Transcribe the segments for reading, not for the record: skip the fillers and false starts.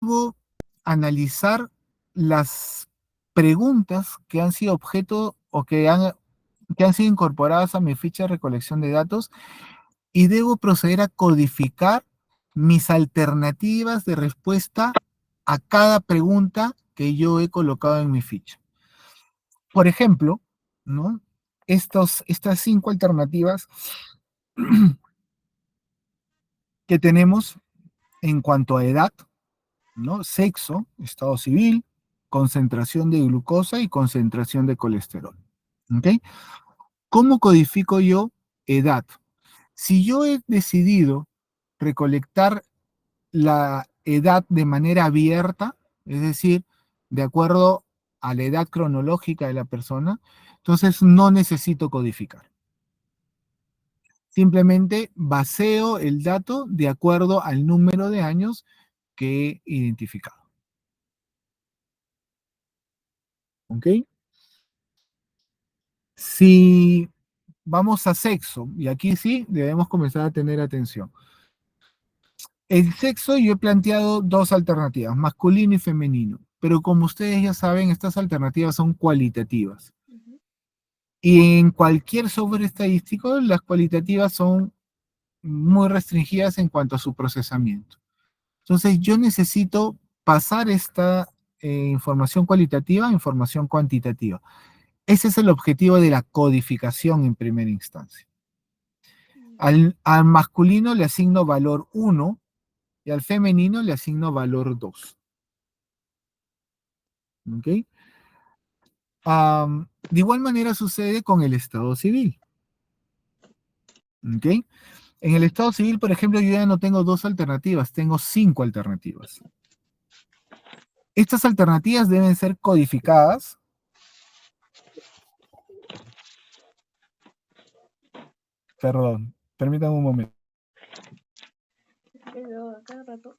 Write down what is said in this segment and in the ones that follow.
debo analizar las preguntas que han sido objeto o que han sido incorporadas a mi ficha de recolección de datos y debo proceder a codificar mis alternativas de respuesta a cada pregunta que yo he colocado en mi ficha. Por ejemplo, ¿no? Estas 5 alternativas que tenemos en cuanto a edad, ¿no? Sexo, estado civil, concentración de glucosa y concentración de colesterol. ¿Ok? ¿Cómo codifico yo edad? Si yo he decidido recolectar la edad de manera abierta, es decir, de acuerdo a la edad cronológica de la persona, entonces no necesito codificar. Simplemente baseo el dato de acuerdo al número de años que he identificado. ¿Ok? Si vamos a sexo, y aquí sí debemos comenzar a tener atención. El sexo yo he planteado 2 alternativas, masculino y femenino, pero como ustedes ya saben, estas alternativas son cualitativas. Y en cualquier software estadístico, las cualitativas son muy restringidas en cuanto a su procesamiento. Entonces, yo necesito pasar esta información cualitativa a información cuantitativa. Ese es el objetivo de la codificación en primera instancia. Al masculino le asigno valor 1 y al femenino le asigno valor 2. ¿Ok? De igual manera sucede con el estado civil. ¿Ok? En el estado civil, por ejemplo, yo ya no tengo 2 alternativas, tengo 5 alternativas. Estas alternativas deben ser codificadas. Perdón, permítanme un momento. Cada rato.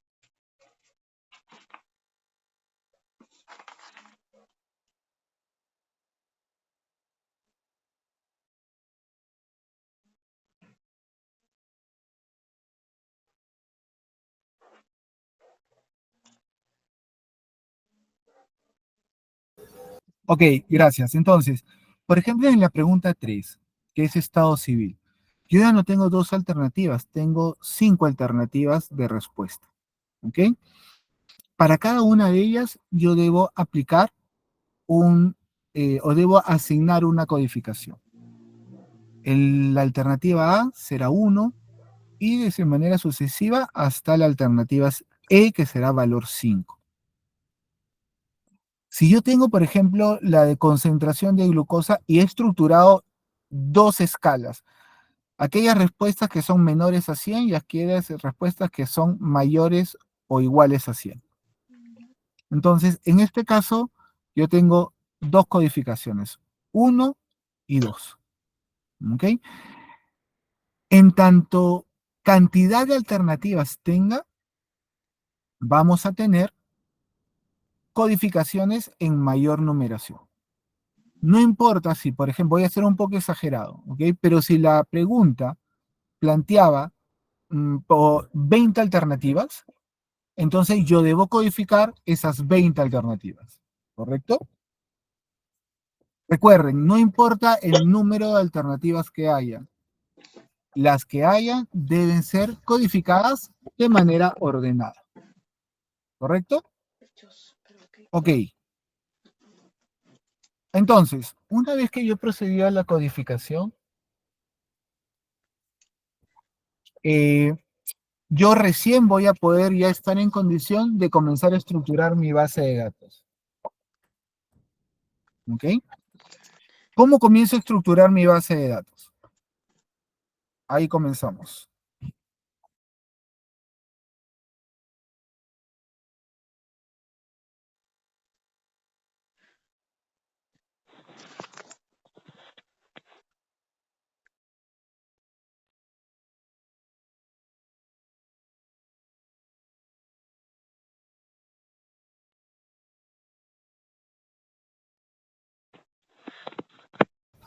Ok, gracias. Entonces, por ejemplo, en la pregunta 3, que es estado civil, yo ya no tengo 2 alternativas, tengo 5 alternativas de respuesta. ¿Ok? Para cada una de ellas, yo debo aplicar o debo asignar una codificación. La alternativa A será 1 y de manera sucesiva hasta la alternativa E, que será valor 5. Si yo tengo, por ejemplo, la de concentración de glucosa y he estructurado 2 escalas, aquellas respuestas que son menores a 100 y aquellas respuestas que son mayores o iguales a 100. Entonces, en este caso, yo tengo 2 codificaciones, 1 y 2. ¿Ok? En tanto cantidad de alternativas tenga, vamos a tener codificaciones en mayor numeración. No importa si, por ejemplo, voy a ser un poco exagerado, ¿ok? Pero si la pregunta planteaba 20 alternativas, entonces yo debo codificar esas 20 alternativas, ¿correcto? Recuerden, no importa el número de alternativas que haya, las que haya deben ser codificadas de manera ordenada, ¿correcto? Ok. Entonces, una vez que yo procedí a la codificación, yo recién voy a poder ya estar en condición de comenzar a estructurar mi base de datos. ¿Ok? ¿Cómo comienzo a estructurar mi base de datos? Ahí comenzamos.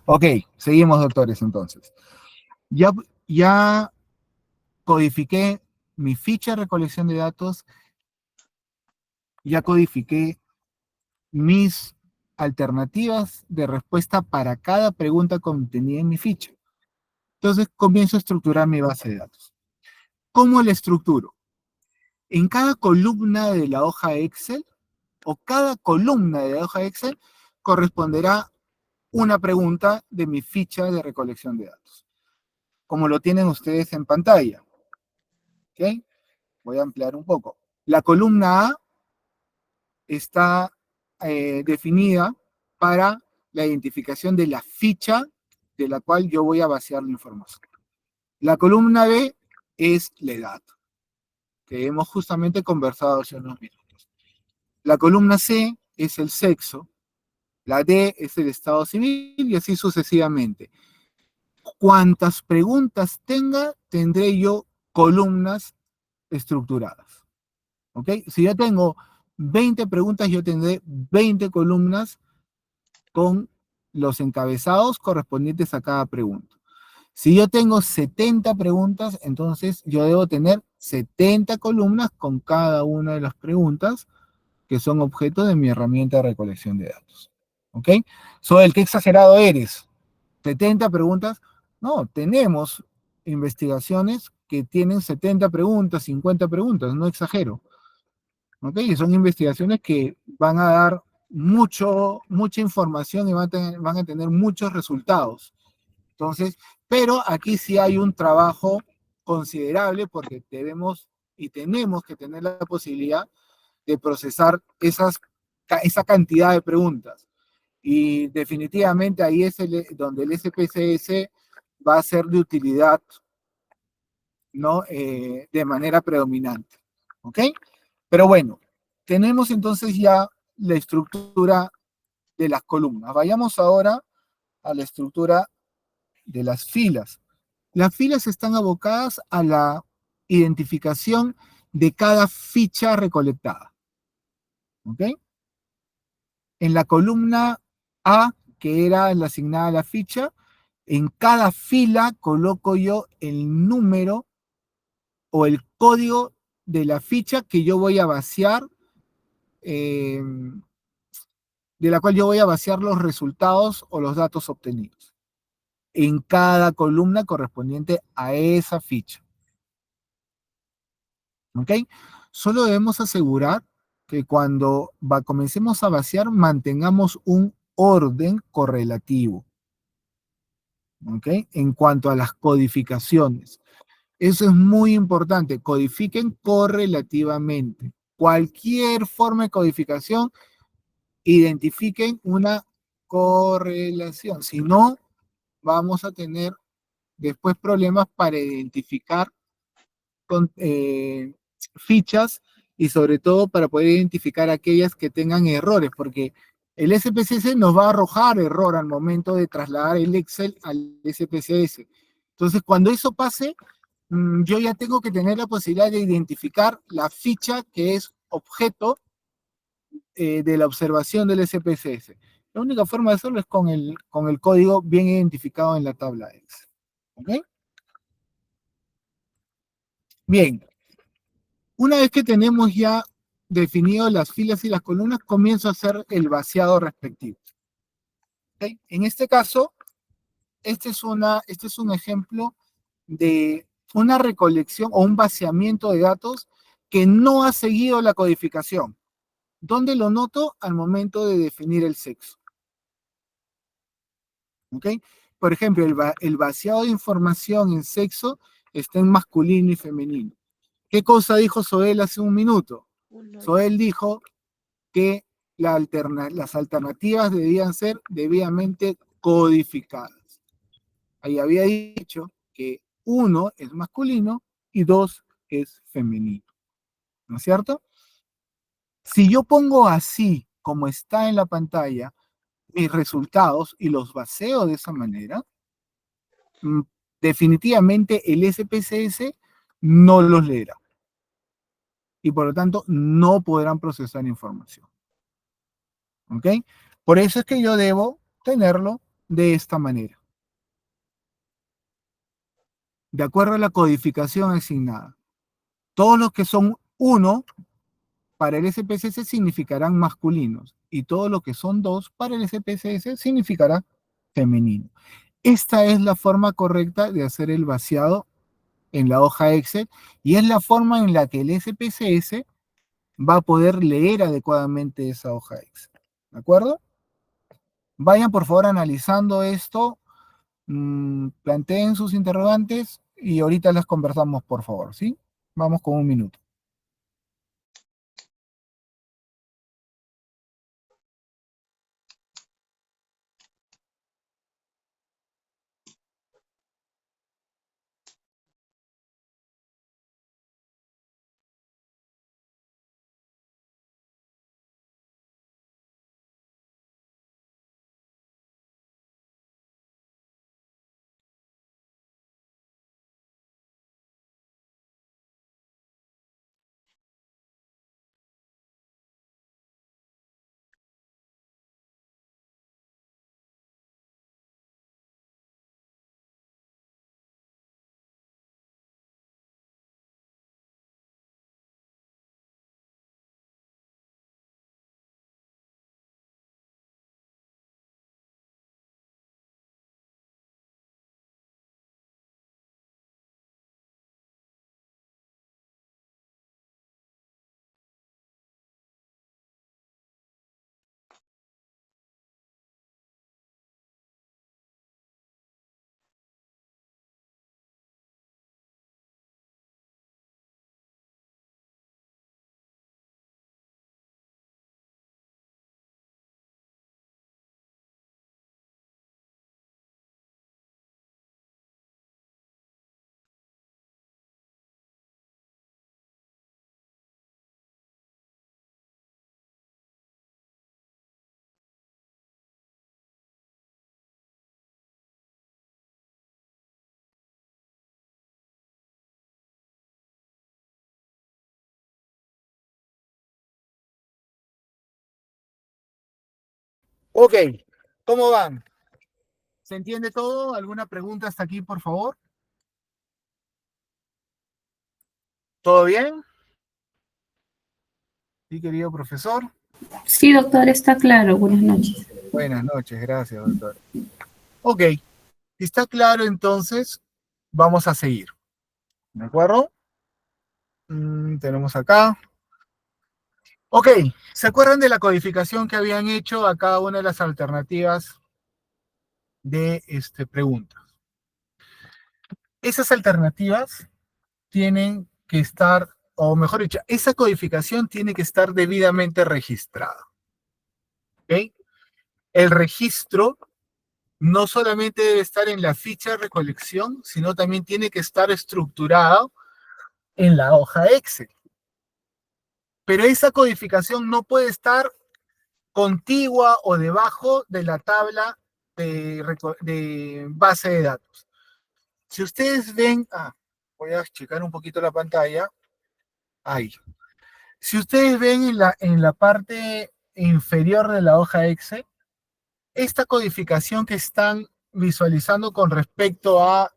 Ok, seguimos, doctores, entonces. Ya codifiqué mi ficha de recolección de datos ya codifiqué mis alternativas de respuesta para cada pregunta contenida en mi ficha. Entonces comienzo a estructurar mi base de datos. ¿Cómo la estructuro? En cada columna de la hoja Excel o cada columna de la hoja Excel corresponderá una pregunta de mi ficha de recolección de datos, como lo tienen ustedes en pantalla. ¿Ok? Voy a ampliar un poco. La columna A está definida para la identificación de la ficha de la cual yo voy a vaciar la información. La columna B es la edad, que hemos justamente conversado hace unos minutos. La columna C es el sexo, la D es el estado civil y así sucesivamente. Cuantas preguntas tenga, tendré yo columnas estructuradas. ¿Ok? Si yo tengo 20 preguntas, yo tendré 20 columnas con los encabezados correspondientes a cada pregunta. Si yo tengo 70 preguntas, entonces yo debo tener 70 columnas con cada una de las preguntas que son objeto de mi herramienta de recolección de datos. ¿Ok? Soy qué exagerado eres. 70 preguntas. No, tenemos investigaciones que tienen 70 preguntas, 50 preguntas, no exagero. ¿Ok? Y son investigaciones que van a dar mucha información y van a tener muchos resultados. Entonces, pero aquí sí hay un trabajo considerable porque debemos y tenemos que tener la posibilidad de procesar esa cantidad de preguntas. Y definitivamente ahí es donde el SPSS va a ser de utilidad, ¿no? De manera predominante. ¿Ok? Pero bueno, tenemos entonces ya la estructura de las columnas. Vayamos ahora a la estructura de las filas. Las filas están abocadas a la identificación de cada ficha recolectada. ¿Ok? En la columna A, que era la asignada a la ficha, en cada fila coloco yo el número o el código de la ficha que yo voy a vaciar, eh, de la cual yo voy a vaciar los resultados o los datos obtenidos en cada columna correspondiente a esa ficha. ¿Ok? Solo debemos asegurar que cuando comencemos a vaciar mantengamos un orden correlativo. ¿Ok? En cuanto a las codificaciones. Eso es muy importante. Codifiquen correlativamente. Cualquier forma de codificación, identifiquen una correlación. Si no, vamos a tener después problemas para identificar con, fichas y sobre todo para poder identificar aquellas que tengan errores, porque el SPSS nos va a arrojar error al momento de trasladar el Excel al SPSS. Entonces, cuando eso pase, yo ya tengo que tener la posibilidad de identificar la ficha que es objeto de la observación del SPSS. La única forma de hacerlo es con el código bien identificado en la tabla Excel. ¿Ok? Bien, una vez que tenemos ya definido las filas y las columnas, comienzo a hacer el vaciado respectivo. ¿Okay? En este caso, este es un ejemplo de una recolección o un vaciamiento de datos que no ha seguido la codificación. ¿Dónde lo noto? Al momento de definir el sexo. ¿Ok? Por ejemplo, el vaciado de información en sexo está en masculino y femenino. ¿Qué cosa dijo Soel hace un minuto? Soel dijo que las alternativas debían ser debidamente codificadas. Ahí había dicho que uno es masculino y dos es femenino. ¿No es cierto? Si yo pongo así, como está en la pantalla, mis resultados y los baseo de esa manera, definitivamente el SPSS no los leerá y por lo tanto no podrán procesar información. ¿Ok? Por eso es que yo debo tenerlo de esta manera, de acuerdo a la codificación asignada. Todos los que son 1 para el SPSS significarán masculinos y todo lo que son 2 para el SPSS significará femenino. Esta es la forma correcta de hacer el vaciado en la hoja Excel y es la forma en la que el SPSS va a poder leer adecuadamente esa hoja Excel. ¿De acuerdo? Vayan por favor analizando esto, planteen sus interrogantes y ahorita las conversamos, por favor, ¿sí? Vamos con un minuto. Ok, ¿cómo van? ¿Se entiende todo? ¿Alguna pregunta hasta aquí, por favor? ¿Todo bien? Sí, querido profesor. Sí, doctor, está claro. Buenas noches. Buenas noches, gracias, doctor. Ok, si está claro, entonces vamos a seguir. ¿De acuerdo? Tenemos acá. Ok, ¿se acuerdan de la codificación que habían hecho a cada una de las alternativas de preguntas? Esas alternativas tienen que estar, o mejor dicho, esa codificación tiene que estar debidamente registrada. ¿Ok? El registro no solamente debe estar en la ficha de recolección, sino también tiene que estar estructurado en la hoja Excel. Pero esa codificación no puede estar contigua o debajo de la tabla de base de datos. Si ustedes ven, voy a checar un poquito la pantalla, ahí. Si ustedes ven en la parte inferior de la hoja Excel, esta codificación que están visualizando con respecto a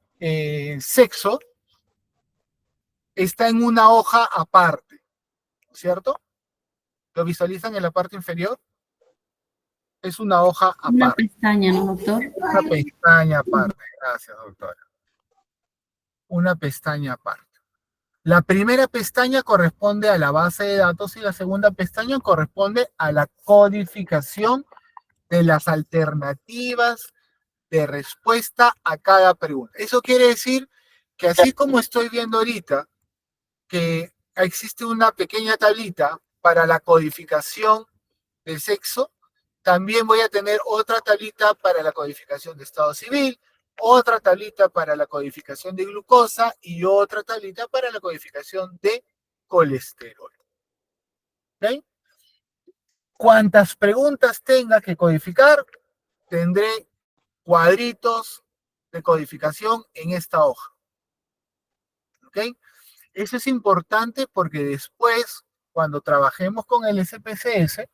sexo, está en una hoja aparte, ¿cierto? ¿Lo visualizan en la parte inferior? Es una hoja Una aparte, pestaña, ¿no, doctor? una pestaña aparte. Gracias, doctora. Una pestaña aparte. La primera pestaña corresponde a la base de datos y la segunda pestaña corresponde a la codificación de las alternativas de respuesta a cada pregunta. Eso quiere decir que así como estoy viendo ahorita que existe una pequeña tablita para la codificación de sexo, también voy a tener otra tablita para la codificación de estado civil, otra tablita para la codificación de glucosa y otra tablita para la codificación de colesterol. ¿Okay? Cuantas preguntas tenga que codificar, tendré cuadritos de codificación en esta hoja. ¿Ok? Eso es importante porque después, cuando trabajemos con el SPSS,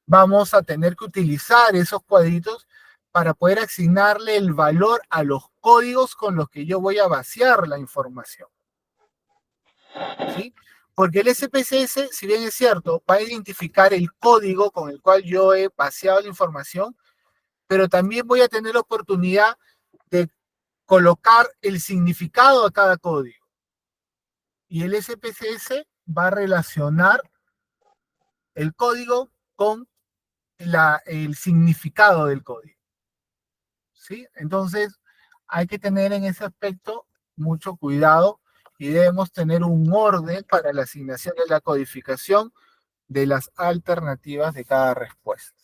vamos a tener que utilizar esos cuadritos para poder asignarle el valor a los códigos con los que yo voy a vaciar la información. ¿Sí? Porque el SPSS, si bien es cierto, va a identificar el código con el cual yo he vaciado la información, pero también voy a tener la oportunidad de colocar el significado a cada código. Y el SPSS va a relacionar el código con el significado del código. ¿Sí? Entonces, hay que tener en ese aspecto mucho cuidado y debemos tener un orden para la asignación de la codificación de las alternativas de cada respuesta.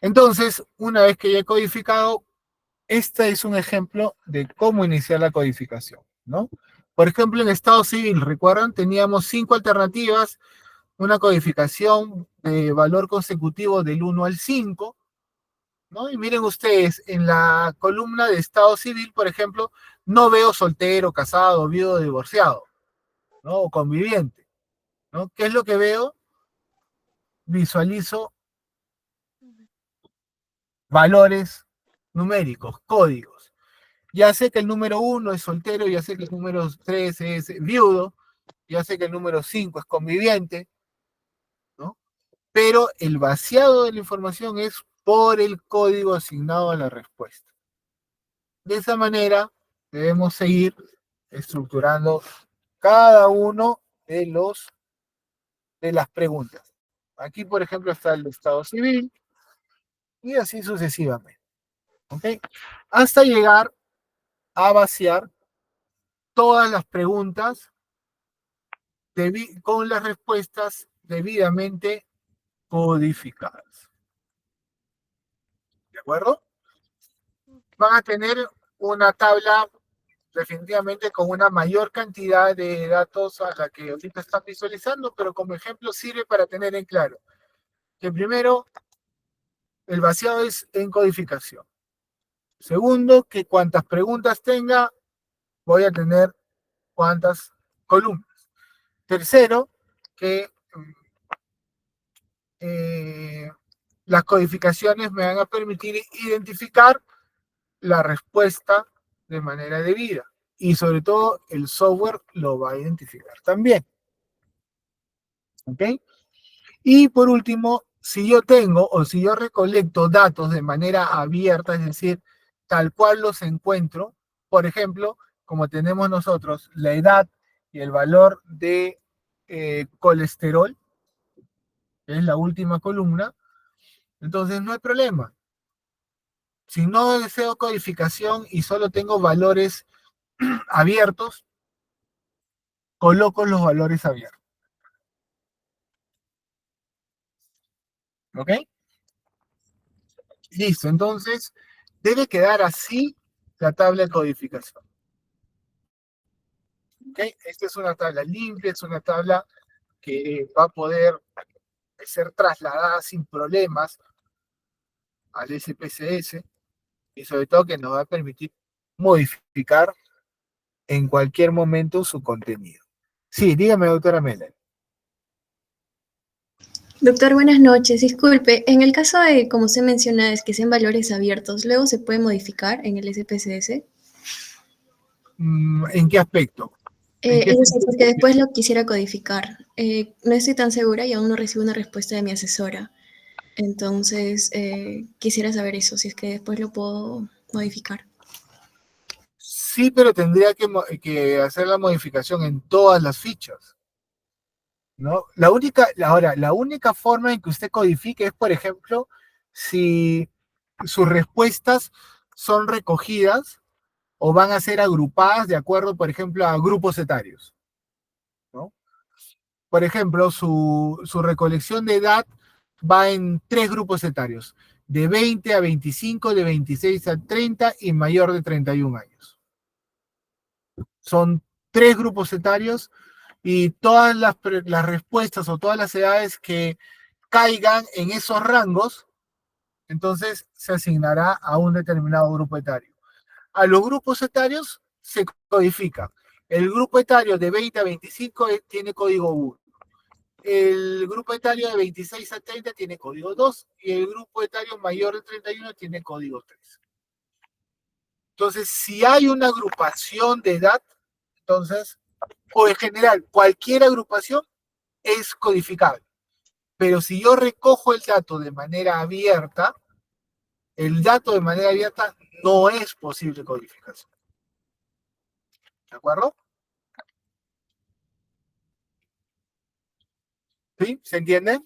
Entonces, una vez que ya he codificado, este es un ejemplo de cómo iniciar la codificación, ¿no? Por ejemplo, en Estado Civil, ¿recuerdan? Teníamos 5 alternativas, una codificación de valor consecutivo del 1 al 5, ¿no? Y miren ustedes, en la columna de Estado Civil, por ejemplo, no veo soltero, casado, viudo, divorciado, ¿no? O conviviente, ¿no? ¿Qué es lo que veo? Visualizo valores numéricos, códigos. Ya sé que el número 1 es soltero, ya sé que el número 3 es viudo, ya sé que el número 5 es conviviente, ¿no? Pero el vaciado de la información es por el código asignado a la respuesta. De esa manera, debemos seguir estructurando cada uno de las preguntas. Aquí, por ejemplo, está el Estado Civil y así sucesivamente. ¿Ok? Hasta llegar a vaciar todas las preguntas con las respuestas debidamente codificadas. ¿De acuerdo? Van a tener una tabla definitivamente con una mayor cantidad de datos a la que ahorita están visualizando, pero como ejemplo sirve para tener en claro que primero, el vaciado es en codificación. Segundo, que cuantas preguntas tenga, voy a tener cuantas columnas. Tercero, que las codificaciones me van a permitir identificar la respuesta de manera debida. Y sobre todo, el software lo va a identificar también. ¿Ok? Y por último, si yo tengo o si yo recolecto datos de manera abierta, es decir, tal cual los encuentro, por ejemplo, como tenemos nosotros la edad y el valor de colesterol, que es la última columna, entonces no hay problema. Si no deseo codificación y solo tengo valores abiertos, coloco los valores abiertos. ¿Ok? Listo, entonces debe quedar así la tabla de codificación. ¿Ok? Esta es una tabla limpia, es una tabla que va a poder ser trasladada sin problemas al SPSS y sobre todo que nos va a permitir modificar en cualquier momento su contenido. Sí, dígame, doctora Mela. Doctor, buenas noches. Disculpe, en el caso de, como usted menciona, es que sean valores abiertos, ¿luego se puede modificar en el SPSS? ¿En qué aspecto? ¿En qué Es decir, aspecto? porque después lo quisiera codificar. No estoy tan segura y aún no recibo una respuesta de mi asesora. Entonces, quisiera saber eso, si es que después lo puedo modificar. Sí, pero tendría que hacer la modificación en todas las fichas, ¿no? La única forma en que usted codifique es, por ejemplo, si sus respuestas son recogidas o van a ser agrupadas de acuerdo, por ejemplo, a grupos etarios, ¿no? Por ejemplo, su recolección de edad va en 3 grupos etarios, de 20 a 25, de 26 a 30 y mayor de 31 años. Son 3 grupos etarios y todas las respuestas o todas las edades que caigan en esos rangos, entonces se asignará a un determinado grupo etario. A los grupos etarios se codifica. El grupo etario de 20 a 25 tiene código 1. El grupo etario de 26 a 30 tiene código 2 y el grupo etario mayor de 31 tiene código 3. Entonces, si hay una agrupación de edad, Entonces, o en general, cualquier agrupación es codificable. Pero si yo recojo el dato de manera abierta, el dato de manera abierta no es posible codificación. ¿De acuerdo? ¿Sí? ¿Se entiende?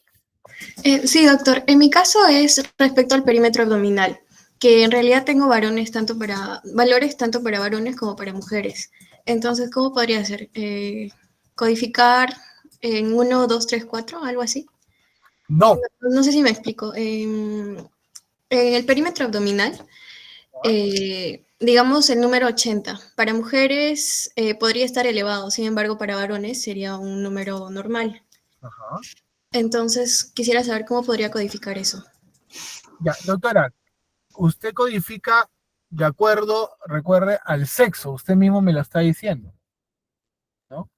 Sí, doctor. En mi caso es respecto al perímetro abdominal, que en realidad tengo valores tanto para varones como para mujeres. Entonces, ¿cómo podría ser? Codificar en 1, 2, 3, 4, algo así. No. No sé si me explico. En el perímetro abdominal, digamos el número 80. Para mujeres podría estar elevado, sin embargo, para varones sería un número normal. Ajá. Entonces, quisiera saber cómo podría codificar eso. Ya, doctora, usted codifica de acuerdo, recuerde, al sexo. Usted mismo me lo está diciendo, ¿no?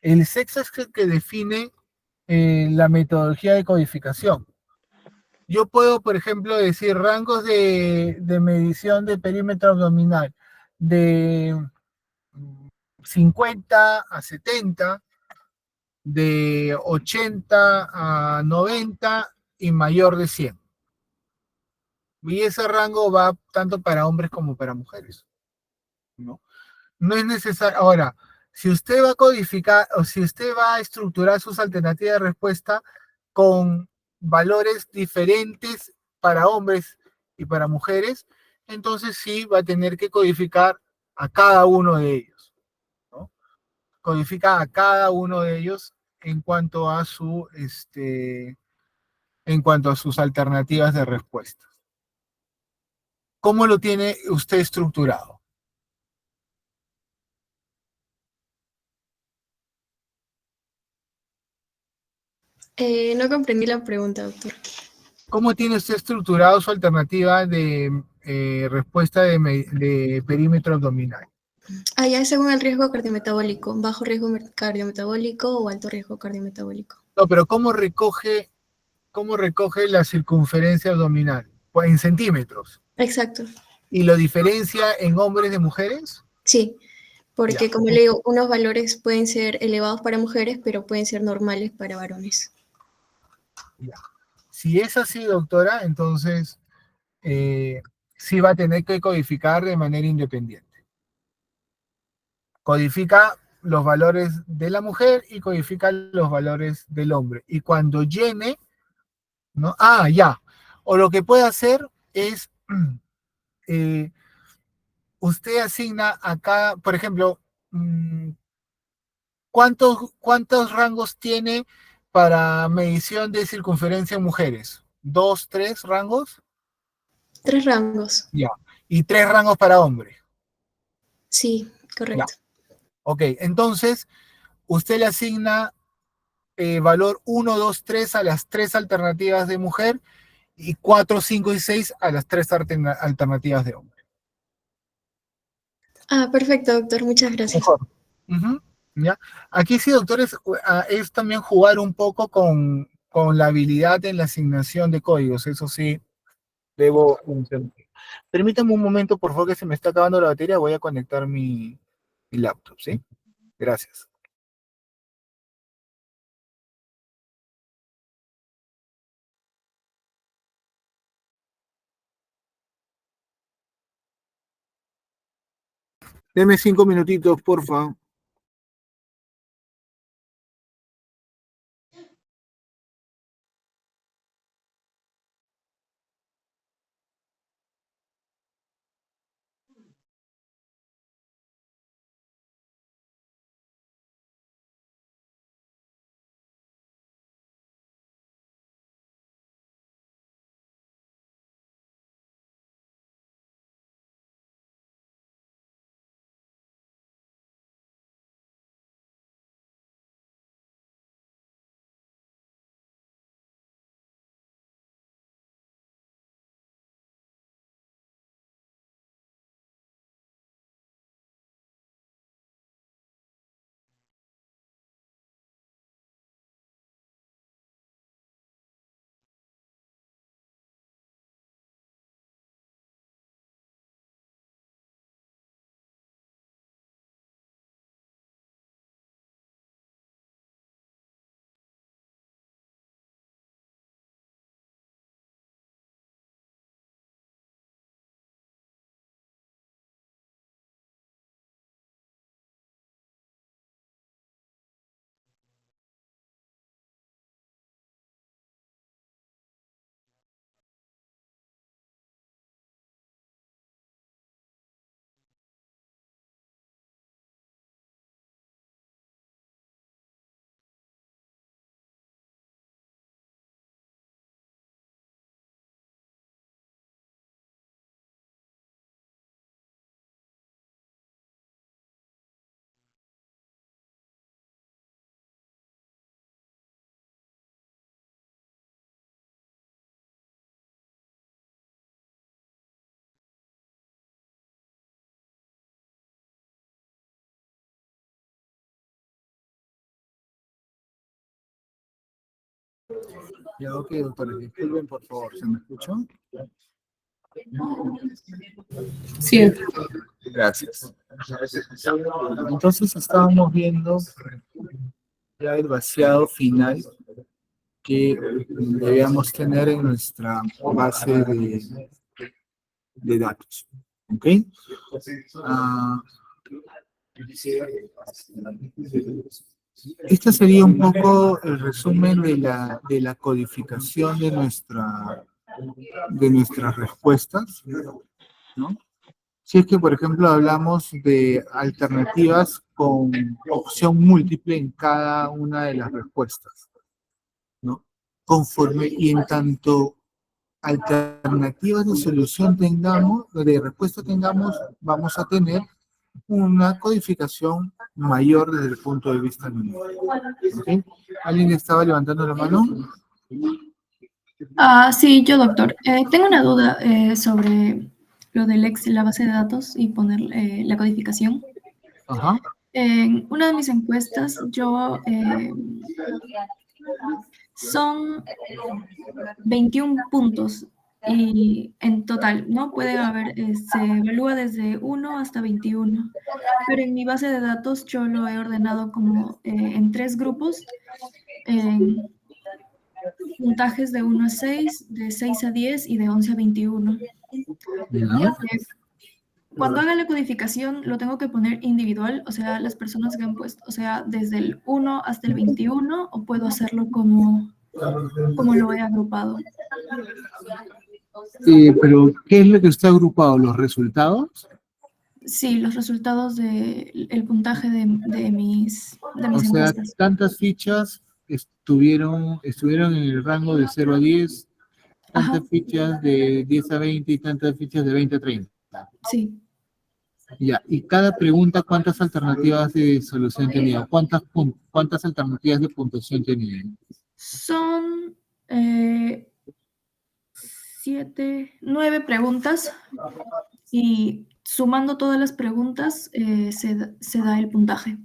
El sexo es el que define la metodología de codificación. Yo puedo, por ejemplo, decir rangos de medición de perímetro abdominal de 50 a 70, de 80 a 90 y mayor de 100. Y ese rango va tanto para hombres como para mujeres, ¿no? No es necesario. Ahora, si usted va a codificar o si usted va a estructurar sus alternativas de respuesta con valores diferentes para hombres y para mujeres, entonces sí va a tener que codificar a cada uno de ellos, ¿no? Codifica a cada uno de ellos en cuanto a en cuanto a sus alternativas de respuesta. ¿Cómo lo tiene usted estructurado? No comprendí la pregunta, doctor. ¿Cómo tiene usted estructurado su alternativa de respuesta de perímetro abdominal? Ya es según el riesgo cardiometabólico, bajo riesgo cardiometabólico o alto riesgo cardiometabólico. No, pero cómo recoge la circunferencia abdominal? Pues en centímetros. Exacto, ¿Y lo diferencia en hombres de mujeres? sí, Ya, porque como le digo, unos valores pueden ser elevados para mujeres, pero pueden ser normales para varones. ya. Si es así, doctora, entonces sí va a tener que codificar de manera independiente. Codifica los valores de la mujer y codifica los valores del hombre. Y cuando llene, ¿no? Ah, ya. O lo que puede hacer es, eh, usted asigna acá, por ejemplo, ¿cuántos rangos tiene para medición de circunferencia en mujeres? ¿Dos, tres rangos? 3 rangos, Ya. Y tres rangos para hombres. sí, Ya. correcto. Ok, entonces usted le asigna valor 1, 2, 3 a las tres alternativas de mujer y 4, 5 y 6 a las tres alternativas de hombre. Perfecto, doctor, muchas gracias. Mejor. Ujú, ¿ya? Aquí sí, doctores, es también jugar un poco con la habilidad en la asignación de códigos. Eso sí, debo mencionar. Permítame un momento, por favor, que se me está acabando la batería. Voy a conectar mi laptop, ¿sí? Gracias. Deme 5 minutitos, por favor. Ya, ok, doctores, disculpen, por favor, ¿se me escucha? Sí, doctor. Gracias. Entonces estábamos viendo ya el vaciado final que debíamos tener en nuestra base de datos. ¿Ok? Ah, este sería un poco el resumen de la codificación de nuestras respuestas, ¿no? Si es que, por ejemplo, hablamos de alternativas con opción múltiple en cada una de las respuestas, ¿no? Conforme y en tanto alternativas de solución tengamos, de respuesta tengamos, vamos a tener una codificación mayor desde el punto de vista numérico. ¿Ok? ¿Alguien estaba levantando la mano? Sí, yo, doctor. Tengo una duda sobre lo del Excel, la base de datos y poner la codificación. Ajá. En una de mis encuestas, son 21 puntos y en total, ¿no? Pueden haber, se evalúa desde 1 hasta 21, pero en mi base de datos yo lo he ordenado como en 3 grupos, en puntajes de 1 a 6, de 6 a 10 y de 11 a 21. Ya. Cuando haga la codificación, lo tengo que poner individual, o sea, las personas que han puesto, o sea, desde el 1 hasta el 21, o puedo hacerlo como lo he agrupado. Pero, ¿qué es lo que está agrupado? ¿Los resultados? Sí, los resultados del puntaje de mis O sea, encuestas. tantas fichas estuvieron en el rango de 0 a 10, tantas Ajá, fichas de 10 a 20 y tantas fichas de 20 a 30. sí. Ya, y cada pregunta, ¿cuántas alternativas de solución tenía? ¿Cuántas alternativas de puntuación tenía? Son 9 preguntas y sumando todas las preguntas se da el puntaje.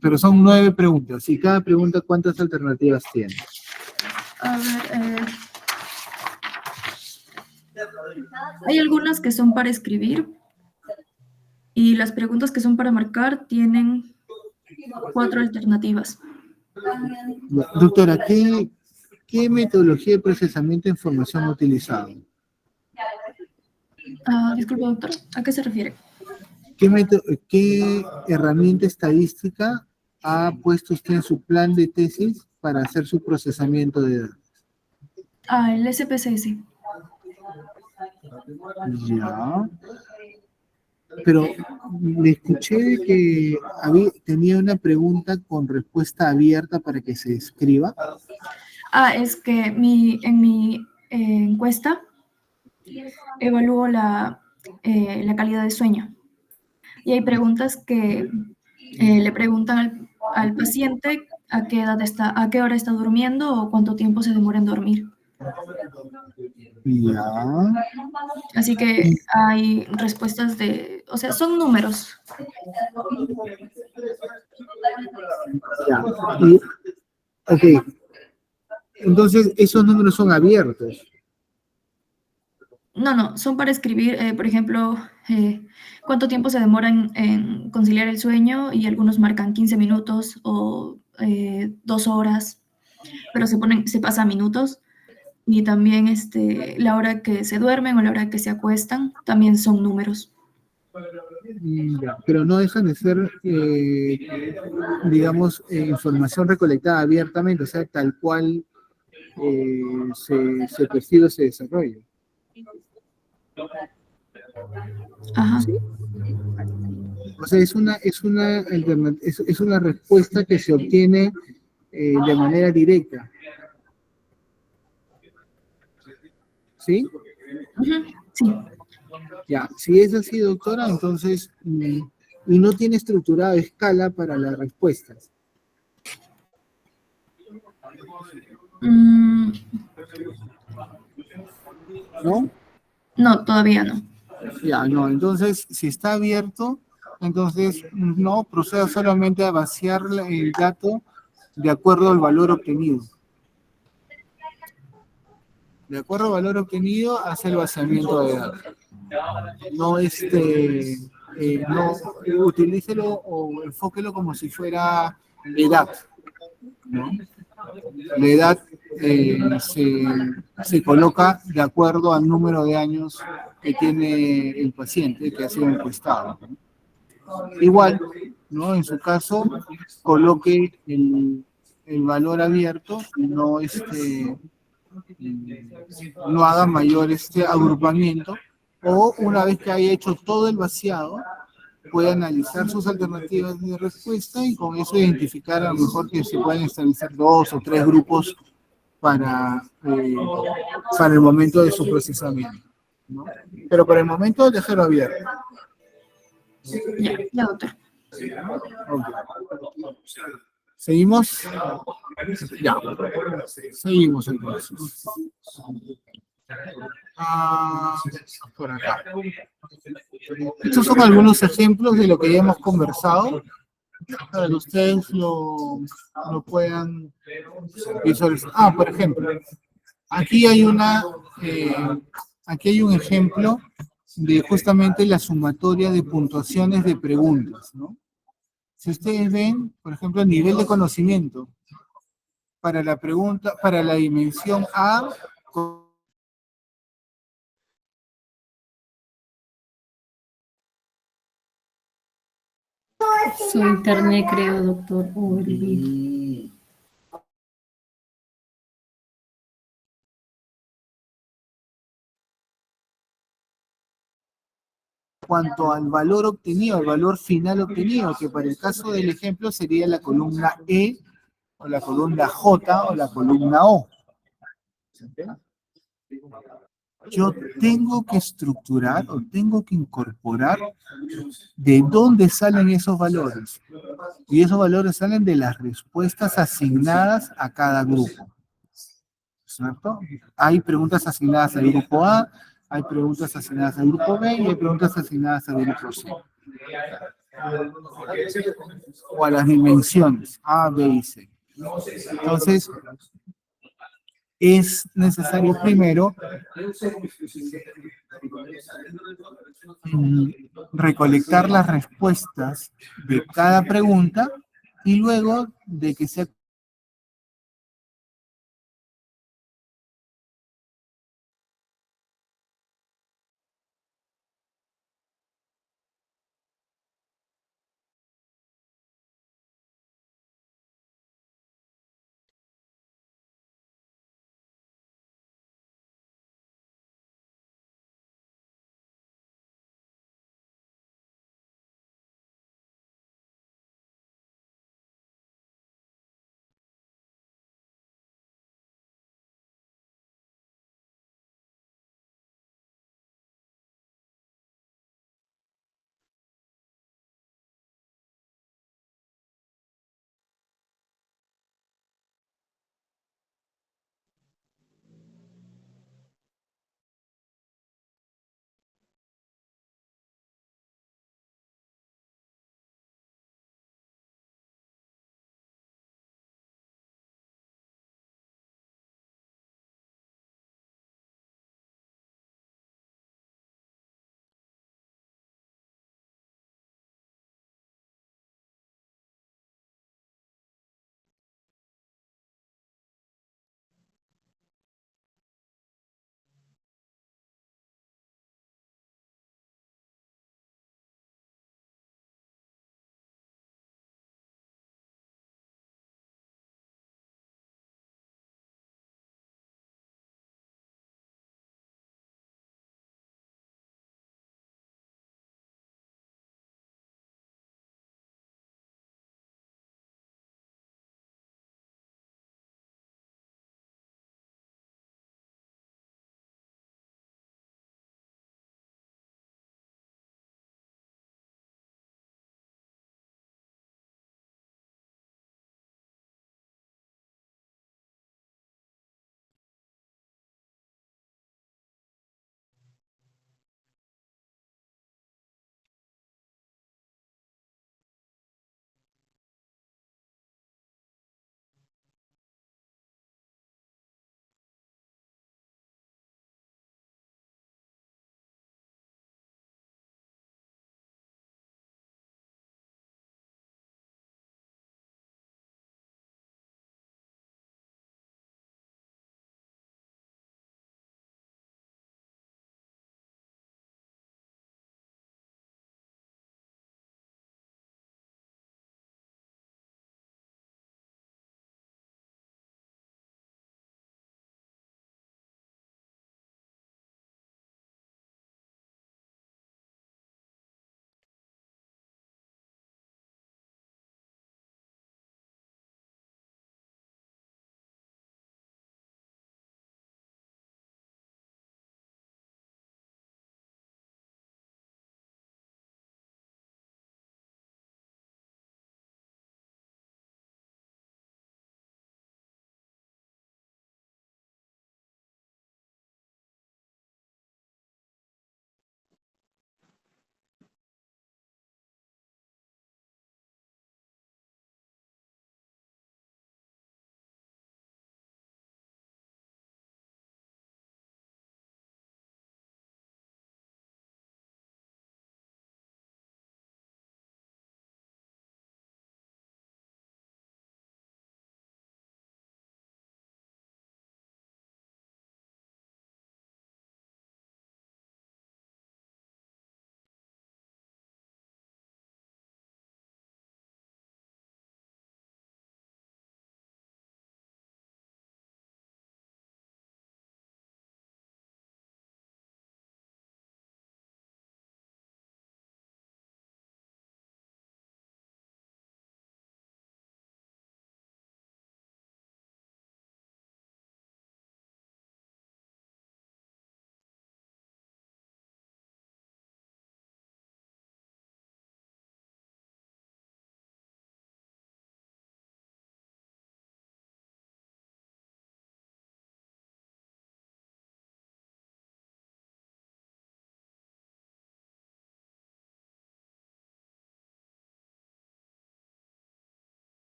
Pero son 9 preguntas, y cada pregunta, ¿cuántas alternativas tiene? A ver, hay algunas que son para escribir y las preguntas que son para marcar tienen 4 alternativas. Doctora, ¿qué metodología de procesamiento de información ha utilizado? Disculpe, doctor, ¿a qué se refiere? ¿Qué herramienta estadística ha puesto usted en su plan de tesis para hacer su procesamiento de datos? El SPSS. Ya. Pero le escuché que tenía una pregunta con respuesta abierta para que se escriba. Es que en mi encuesta evalúo la calidad de sueño. Y hay preguntas que le preguntan al paciente a qué hora está durmiendo o cuánto tiempo se demora en dormir. Ya. Así que hay respuestas o sea, son números. Ya. Ok. Entonces, esos números son abiertos. No, son para escribir, por ejemplo, cuánto tiempo se demora en conciliar el sueño y algunos marcan 15 minutos o 2 horas, pero se pasa a minutos. Y también la hora que se duermen o la hora que se acuestan también son números. Ya, pero no dejan de ser, digamos, información recolectada abiertamente, o sea, tal cual se percibe, se desarrolla. Ajá. ¿Sí? O sea, es una respuesta que se obtiene de manera directa. ¿Sí? Ujú, sí. Ya, si es así, doctora, entonces, y no tiene estructurada escala para las respuestas. Mm, ¿No? no, todavía no. Ya, no, entonces, si está abierto, entonces no proceda solamente a vaciar el dato de acuerdo al valor obtenido. De acuerdo al valor obtenido, hace el vaciamiento de datos. No, no, utilícelo o enfóquelo como si fuera edad, ¿no? La edad se coloca de acuerdo al número de años que tiene el paciente que ha sido encuestado, ¿no? Igual, ¿no? En su caso, coloque el valor abierto y no, no haga mayor agrupamiento, o una vez que haya hecho todo el vaciado, puede analizar sus alternativas de respuesta y con eso identificar a lo mejor que se pueden establecer 2 o 3 grupos para el momento de su procesamiento, ¿no? Pero por el momento déjalo abierto. Ya, doctor. Ok. ¿Seguimos? Ya. Seguimos entonces. Por acá. Estos son algunos ejemplos de lo que ya hemos conversado para que ustedes lo puedan visualizar. Por ejemplo, aquí hay aquí hay un ejemplo de justamente la sumatoria de puntuaciones de preguntas, ¿no? Si ustedes ven, por ejemplo, el nivel de conocimiento para la pregunta, para la dimensión A, Su internet, creo, doctor, o el vídeo. cuanto al valor obtenido, al valor final obtenido, que para el caso del ejemplo sería la columna E, o la columna J, o la columna O. Yo tengo que estructurar o tengo que incorporar de dónde salen esos valores. Y esos valores salen de las respuestas asignadas a cada grupo, ¿cierto? Hay preguntas asignadas al grupo A, hay preguntas asignadas al grupo B y hay preguntas asignadas al grupo C. O a las dimensiones A, B y C. Entonces, es necesario primero recolectar las respuestas de cada pregunta y luego de que se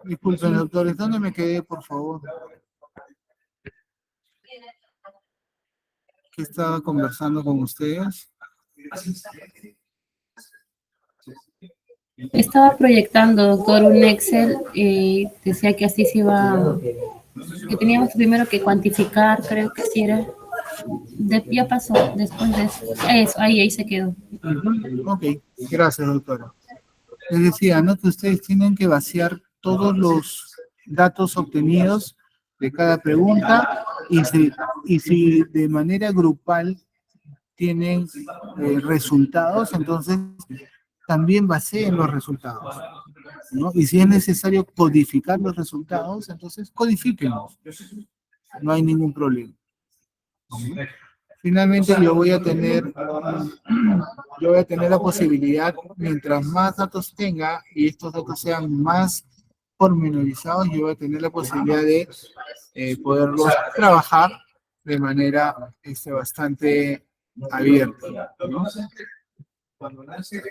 Disculpen, doctores, ¿dónde me quedé, por favor? ¿Qué estaba conversando con ustedes? Estaba proyectando, doctor, un Excel y decía que así se iba, que teníamos primero que cuantificar, creo que sí era. Ya pasó, después de eso, ahí se quedó. Ok, gracias, doctora. Les decía, ¿no? Que ustedes tienen que vaciar todos los datos obtenidos de cada pregunta y si de manera grupal tienen resultados, entonces también baseen los resultados, ¿no? Y si es necesario codificar los resultados, entonces codifíquenlos. No hay ningún problema. Finalmente yo voy a tener la posibilidad, mientras más datos tenga y estos datos sean más pormenorizados, yo voy a tener la posibilidad de poderlos trabajar de manera bastante abierta, ¿no? Cuando nace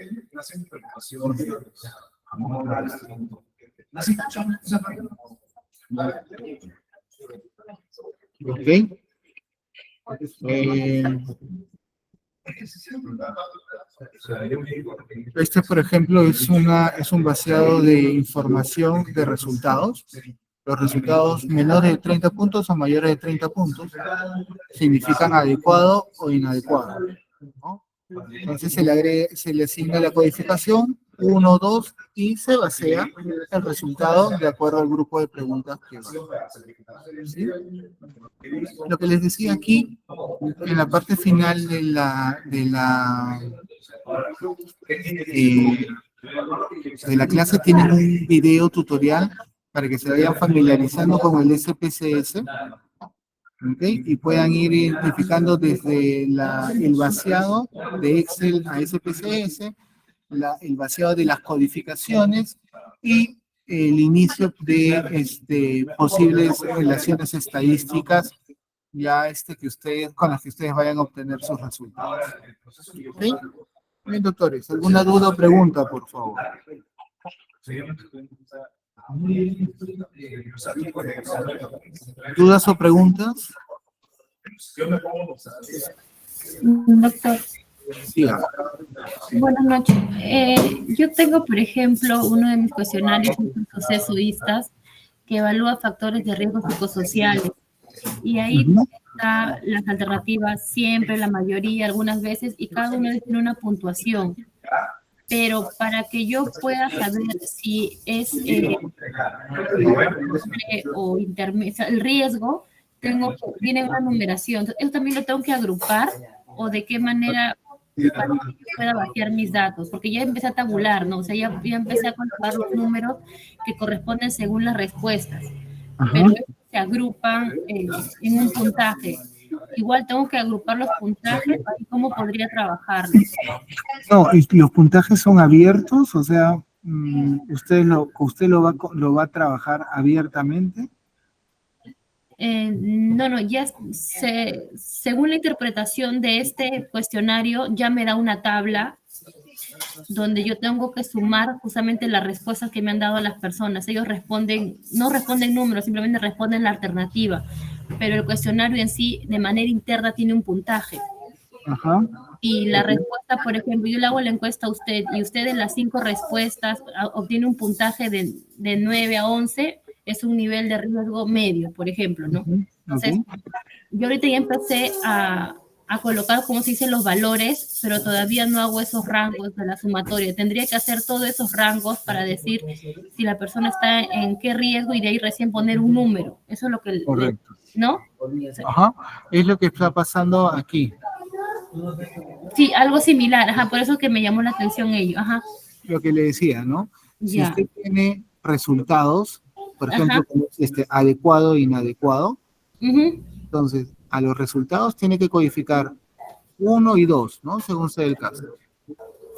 información, Ok. Este, por ejemplo, es un vaciado de información de resultados. Los resultados menores de 30 puntos o mayores de 30 puntos significan adecuado o inadecuado, ¿no? Entonces se le asigna la codificación 1, 2 y se basea el resultado de acuerdo al grupo de preguntas que va. ¿Sí? Lo que les decía aquí, en la parte final de la clase tienen un video tutorial para que se vayan familiarizando con el SPSS. ¿Okay? Y puedan ir identificando desde el vaciado de Excel a SPSS, el vaciado de las codificaciones y el inicio de posibles relaciones estadísticas ya con las que ustedes vayan a obtener sus resultados. ¿Okay? Bien, doctores, ¿alguna duda o pregunta, por favor? ¿Dudas o preguntas? Doctor, Sí. buenas noches. Yo tengo, por ejemplo, uno de mis cuestionarios, un proceso ISTAS, que evalúa factores de riesgo psicosociales. Y ahí está las alternativas siempre, la mayoría, algunas veces, y cada uno tiene una puntuación. Pero para que yo pueda saber si es o intermedio, el riesgo, tiene una numeración. Entonces, ¿eso también lo tengo que agrupar o de qué manera para que yo pueda vaciar mis datos? Porque ya empecé a tabular, ¿no? O sea, ya empecé a colocar los números que corresponden según las respuestas. Pero se agrupan en un puntaje. Igual tengo que agrupar los puntajes, ¿cómo podría trabajarlos? No, y los puntajes son abiertos, o sea, usted lo va a trabajar abiertamente. No, ya según la interpretación de este cuestionario, ya me da una tabla donde yo tengo que sumar justamente las respuestas que me han dado las personas. Ellos no responden números, simplemente responden la alternativa, pero el cuestionario en sí, de manera interna, tiene un puntaje. Ajá. Y la respuesta, por ejemplo, yo le hago la encuesta a usted y usted de las 5 respuestas obtiene un puntaje de 9 a 11, es un nivel de riesgo medio, por ejemplo, ¿no? Entonces, yo ahorita ya empecé a colocar, como se dice, los valores, pero todavía no hago esos rangos de la sumatoria. Tendría que hacer todos esos rangos para decir si la persona está en qué riesgo y de ahí recién poner un número. Eso es lo que... Correcto. ¿No? Ajá, es lo que está pasando aquí. Sí, algo similar, ajá, por eso que me llamó la atención ello, ajá. Lo que le decía, ¿no? Si Ya. usted tiene resultados, por ejemplo, adecuado e inadecuado, entonces a los resultados tiene que codificar 1 y 2, ¿no? Según sea el caso.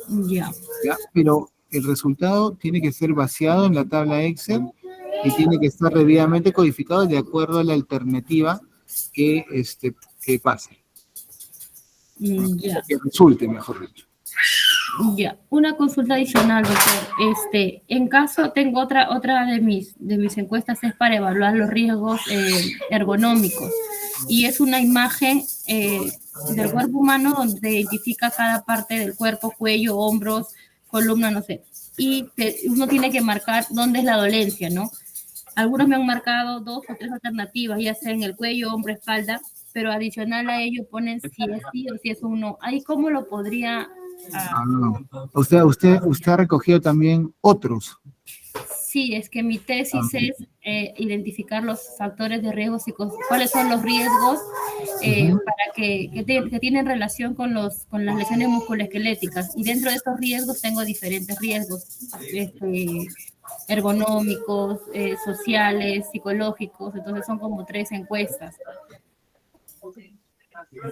Ya. ¿Ya? Pero el resultado tiene que ser vaciado en la tabla Excel y tiene que estar debidamente codificado de acuerdo a la alternativa que pase. Ya. Que resulte, mejor dicho. Ya, una consulta adicional, doctor. En caso, tengo otra de mis encuestas es para evaluar los riesgos ergonómicos. Y es una imagen del cuerpo humano donde se identifica cada parte del cuerpo, cuello, hombros, columna, no sé. Y uno tiene que marcar dónde es la dolencia, ¿no? Algunos me han marcado 2 o 3 alternativas, ya sea en el cuello, hombro, espalda, pero adicional a ello ponen si es sí o si es un no. Ahí, ¿cómo lo podría...? Usted ha recogido también otros. Sí, es que mi tesis es identificar los factores de riesgo cuáles son los riesgos para que tienen relación con las lesiones musculoesqueléticas. Y dentro de estos riesgos tengo diferentes riesgos ergonómicos, sociales, psicológicos. Entonces son como 3 encuestas.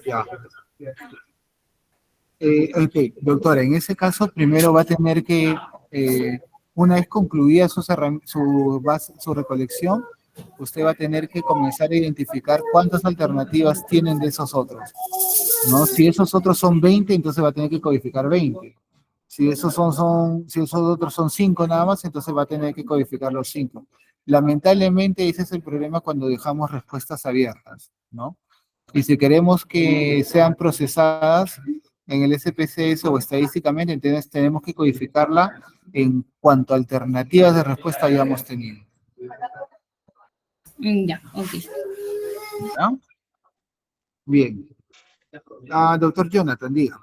Ya. Ok, doctora, en ese caso primero va a tener que, una vez concluida su recolección, usted va a tener que comenzar a identificar cuántas alternativas tienen de esos otros, ¿no? Si esos otros son 20, entonces va a tener que codificar 20. Si esos otros son 5 nada más, entonces va a tener que codificar los 5. Lamentablemente ese es el problema cuando dejamos respuestas abiertas, ¿no? Y si queremos que sean procesadas en el SPSS o estadísticamente, entonces tenemos que codificarla en cuanto a alternativas de respuesta hayamos tenido. Ya, ok. ¿Ya? Bien. Doctor Jonathan, diga.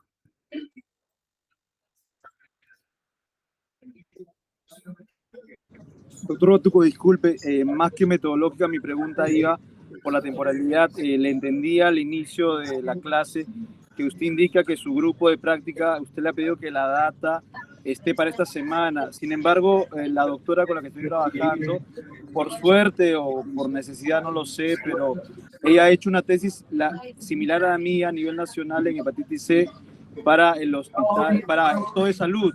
Doctor Batuco, disculpe, más que metodológica, mi pregunta iba por la temporalidad. Le entendí al inicio de la clase que usted indica que su grupo de práctica, usted le ha pedido que la data esté para esta semana. Sin embargo, la doctora con la que estoy trabajando, por suerte o por necesidad, no lo sé, pero ella ha hecho una tesis similar a mí a nivel nacional en hepatitis C para el hospital, para todo de salud.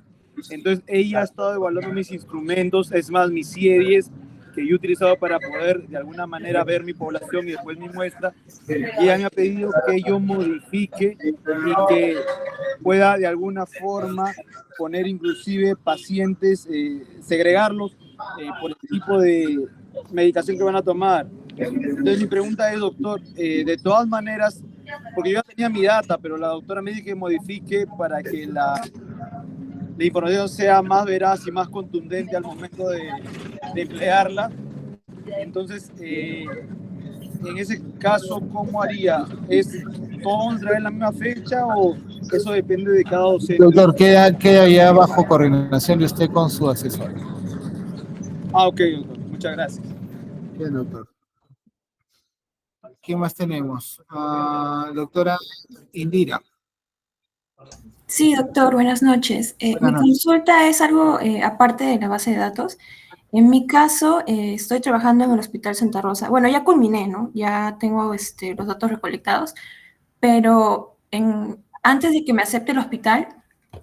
Entonces ella ha estado evaluando mis instrumentos, es más, mis series que yo he utilizado para poder de alguna manera ver mi población y después mi muestra. Y ella me ha pedido que yo modifique y que pueda de alguna forma poner inclusive pacientes, segregarlos por el tipo de medicación que van a tomar. Entonces mi pregunta es, doctor, de todas maneras, porque yo ya tenía mi data, pero la doctora me dice que modifique para que la información sea más veraz y más contundente al momento de emplearla. Entonces, en ese caso, ¿cómo haría? ¿Es todo en la misma fecha o eso depende de cada docente? Doctor, queda ya bajo coordinación de usted con su asesor. Ok, doctor. Muchas gracias. Bien, doctor. ¿Qué más tenemos? Doctora Indira. Sí, doctor, buenas noches. Mi consulta es algo aparte de la base de datos. En mi caso, estoy trabajando en el Hospital Santa Rosa. Bueno, ya culminé, ¿no? Ya tengo los datos recolectados, pero antes de que me acepte el hospital,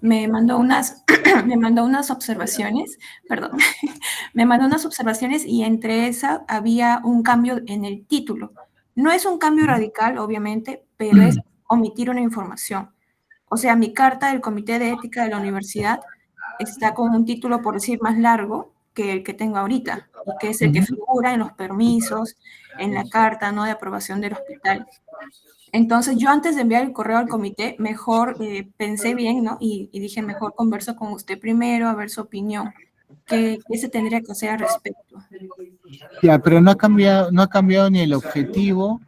me mandó unas, me mandó unas observaciones, perdón, me mandó unas observaciones y entre esas había un cambio en el título. No es un cambio radical, obviamente, pero es omitir una información. O sea, mi carta del Comité de Ética de la universidad está con un título, por decir, más largo que el que tengo ahorita, y que es el que figura en los permisos, en la carta, ¿no?, de aprobación del hospital. Entonces, yo antes de enviar el correo al comité, mejor pensé bien, ¿no? Y dije, mejor converso con usted primero, a ver su opinión. ¿Qué se tendría que hacer al respecto? Ya, pero no ha cambiado ni el objetivo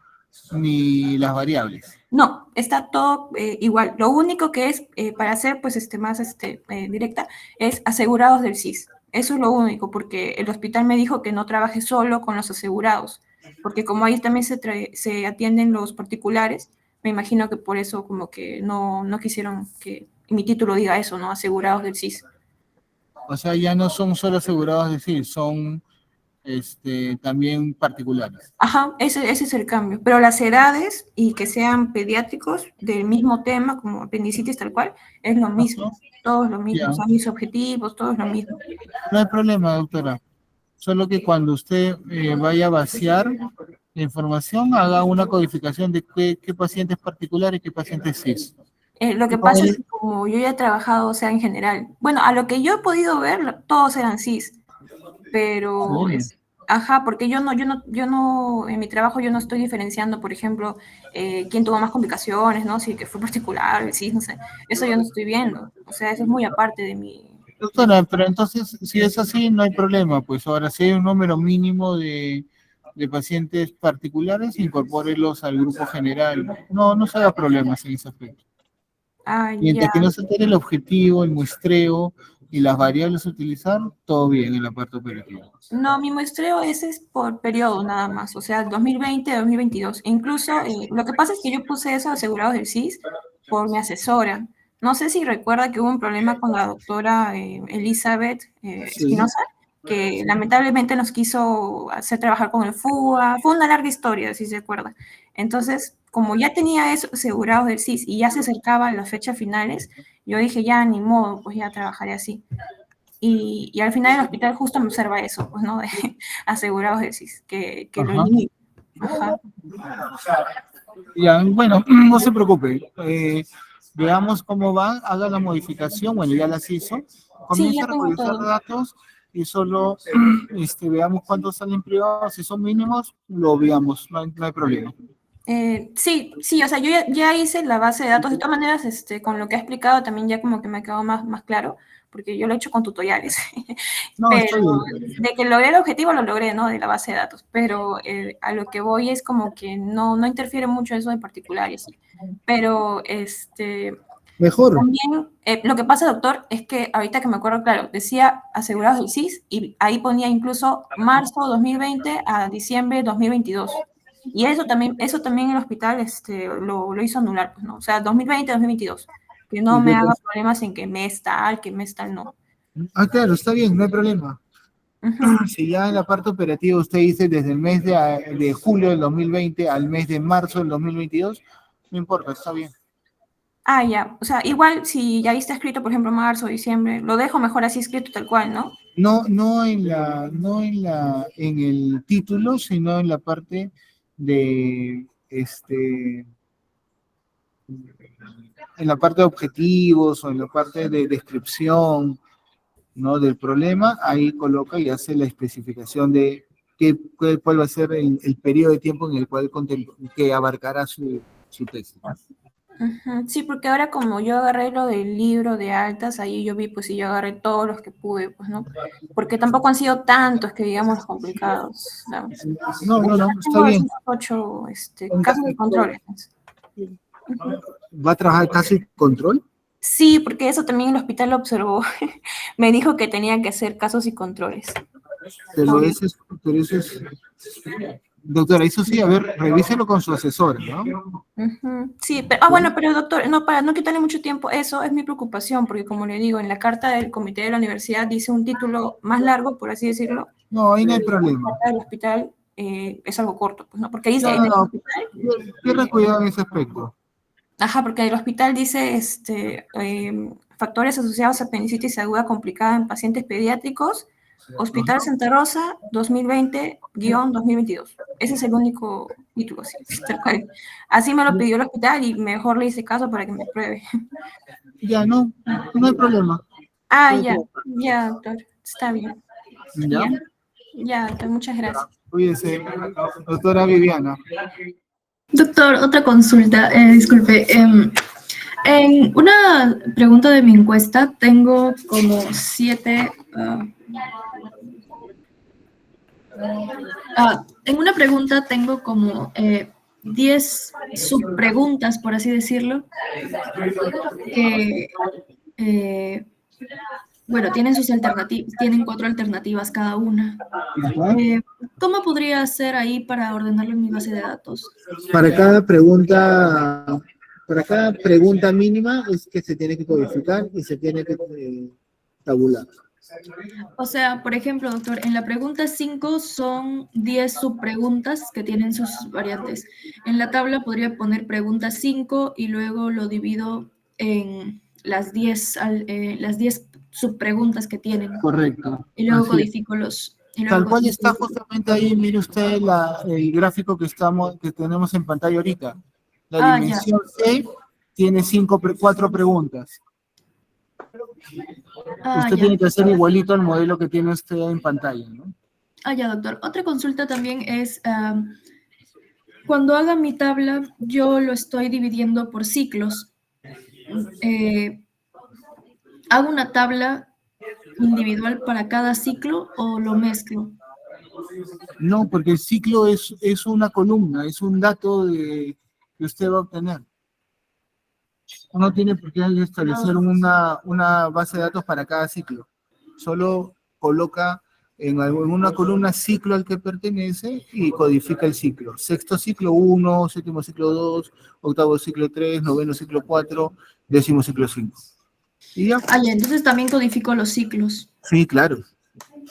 ni las variables. No, está todo igual. Lo único que es, para ser pues, más directa, es asegurados del CIS. Eso es lo único, porque el hospital me dijo que no trabaje solo con los asegurados, porque como ahí también se atienden los particulares, me imagino que por eso como que no quisieron que mi título diga eso, ¿no? Asegurados del CIS. O sea, ya no son solo asegurados del CIS, son también particulares. Ajá, ese es el cambio. Pero las edades y que sean pediátricos del mismo tema, como apendicitis tal cual, es lo mismo. Todos lo mismo, son mis objetivos, todos lo mismo. No hay problema, doctora. Solo que cuando usted vaya a vaciar la información, haga una codificación de qué paciente es particular y qué paciente es CIS. Lo que pasa es que como yo ya he trabajado, o sea, en general, bueno, a lo que yo he podido ver, todos eran cis, pero, ajá, porque yo no, en mi trabajo yo no estoy diferenciando, por ejemplo, quién tuvo más complicaciones, ¿no? Si que fue particular, el cis, no sé, eso yo no estoy viendo, o sea, eso es muy aparte de mi... Doctora, pero entonces, si es así, no hay problema. Pues ahora, si hay un número mínimo de pacientes particulares, incorpórelos al grupo general. No, no se haga problemas en ese aspecto. Ah, ya. Mientras que no se altere el objetivo, el muestreo y las variables a utilizar, todo bien en la parte operativa. No, mi muestreo ese es por periodo nada más, o sea, 2020, 2022. Incluso lo que pasa es que yo puse eso asegurados del CIS por mi asesora. No sé si recuerda que hubo un problema con la doctora Elizabeth Espinosa, que lamentablemente nos quiso hacer trabajar con el FUA. Fue una larga historia, si se acuerda. Entonces, como ya tenía eso asegurados del CIS y ya se acercaban las fechas finales, yo dije, ya ni modo, pues ya trabajaré así. Y al final el hospital justo me observa eso, pues, ¿no? De asegurados del CIS, que lo Ajá. elimine. Ajá. Ya, bueno, no se preocupe. Veamos cómo va, haga la modificación, bueno, ya las hizo. Comience ya a tengo revisar todo. datos y solo veamos cuántos salen privados. Si son mínimos, lo veamos, no hay problema. Sí, o sea, yo ya hice la base de datos. De todas maneras, con lo que ha explicado también ya como que me ha quedado más claro, porque yo lo he hecho con tutoriales. No, está Pero bien. de que logré el objetivo, lo logré, ¿no? De la base de datos. Pero a lo que voy es como que no interfiere mucho eso en particular y así. Pero, Mejor. también, lo que pasa, doctor, es que ahorita que me acuerdo, claro, decía asegurados del CIS y ahí ponía incluso marzo 2020 a diciembre 2022. Y eso también el hospital lo hizo anular, pues, ¿no? O sea, 2020, 2022. Que no ¿Y me qué haga tal? problemas en que mes tal, que mes tal, no. Ah, claro, está bien, no hay problema. Ujú. Si ya en la parte operativa usted dice desde el mes de julio del 2020 al mes de marzo del 2022, no importa, está bien. Ah, ya. O sea, igual si ya ahí está escrito, por ejemplo, marzo, diciembre, lo dejo mejor así escrito tal cual, ¿no? No en el título, sino en la parte de, en la parte de objetivos o en la parte de descripción, ¿no? Del problema, ahí coloca y hace la especificación de cuál va a ser el periodo de tiempo en el cual que abarcará su tesis. Ujú. Sí, porque ahora como yo agarré lo del libro de altas, ahí yo vi, pues sí, yo agarré todos los que pude, pues, ¿no? Porque tampoco han sido tantos que digamos complicados, ¿no? No, está Tengo bien. 208 casos de controles. ¿Va a trabajar casi control? Sí, porque eso también el hospital lo observó. Me dijo que tenía que hacer casos y controles. Pero eso es, doctora, eso sí, a ver, revíselo con su asesora, ¿no? Ujú. Sí, pero, bueno, pero doctor, no, para no quitarle mucho tiempo, eso es mi preocupación, porque como le digo, en la carta del comité de la universidad dice un título más largo, por así decirlo. No, ahí no hay problema. El hospital es algo corto, pues, ¿no? Porque dice, en el No, hospital, pierda cuidado en ese aspecto. ajá, porque el hospital dice factores asociados a apendicitis aguda complicada en pacientes pediátricos, Hospital Santa Rosa 2020-2022. Ese es el único título, así, tal cual. Así me lo pidió el hospital y mejor le hice caso para que me pruebe. Ya, no hay problema. Ah, ya, doctor, está bien. ¿Ya? Ya, doctor, muchas gracias. Cuídese, doctora Viviana. Doctor, otra consulta, disculpe. En una pregunta de mi encuesta tengo como 7. En una pregunta tengo como 10 subpreguntas, por así decirlo, que, bueno, tienen sus alternativas, tienen 4 alternativas cada una. ¿Cómo podría hacer ahí para ordenarlo en mi base de datos? Para cada pregunta mínima es que se tiene que codificar y se tiene que tabular. O sea, por ejemplo, doctor, en la pregunta 5 son 10 subpreguntas que tienen sus variantes. En la tabla podría poner pregunta 5 y luego lo divido en las 10 subpreguntas que tienen. Correcto. Y luego Así codifico Tal cual está justamente ahí, mire usted el gráfico que tenemos en pantalla ahorita. La ya. dimensión C tiene 4 preguntas. Usted Ya. tiene que hacer igualito al modelo que tiene usted en pantalla, ¿no? Ya, doctor. Otra consulta también es, cuando haga mi tabla, yo lo estoy dividiendo por ciclos. ¿Hago una tabla individual para cada ciclo o lo mezclo? No, porque el ciclo es una columna, es un dato que usted va a obtener. No tiene por qué establecer una base de datos para cada ciclo. Solo coloca en una columna ciclo al que pertenece y codifica el ciclo. Sexto ciclo 1, séptimo ciclo 2, octavo ciclo 3, noveno ciclo 4, décimo ciclo 5. ¿Y ya? Ya, entonces también codifico los ciclos. Sí, claro.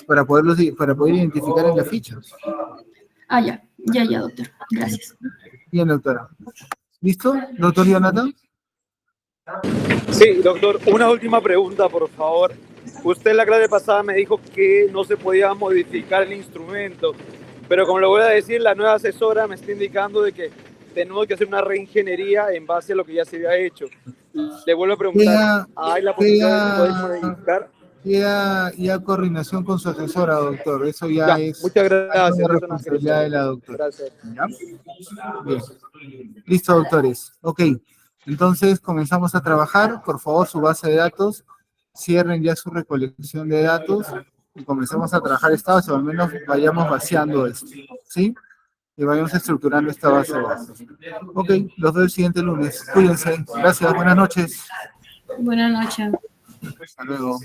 Para poder identificar en la ficha. Ya, doctor. Gracias. Bien, doctora. ¿Listo? ¿Doctor Jonathan? Sí, doctor, una última pregunta, por favor. Usted la clase pasada me dijo que no se podía modificar el instrumento, pero como le voy a decir, la nueva asesora me está indicando de que tenemos que hacer una reingeniería en base a lo que ya se había hecho. Le vuelvo a preguntar, ¿hay la posibilidad de poder modificar? Ya coordinación con su asesora, doctor. Eso ya es muchas gracias. la responsabilidad de la doctora. Gracias. ¿Ya? Bien. Listo, doctores. Ok. Entonces comenzamos a trabajar. Por favor, su base de datos. Cierren ya su recolección de datos y comencemos a trabajar esta base, o al menos vayamos vaciando esto. ¿Sí? Y vayamos estructurando esta base de datos. Ok, los veo el siguiente lunes. Cuídense. Gracias. Buenas noches. Buenas noches. Hasta luego.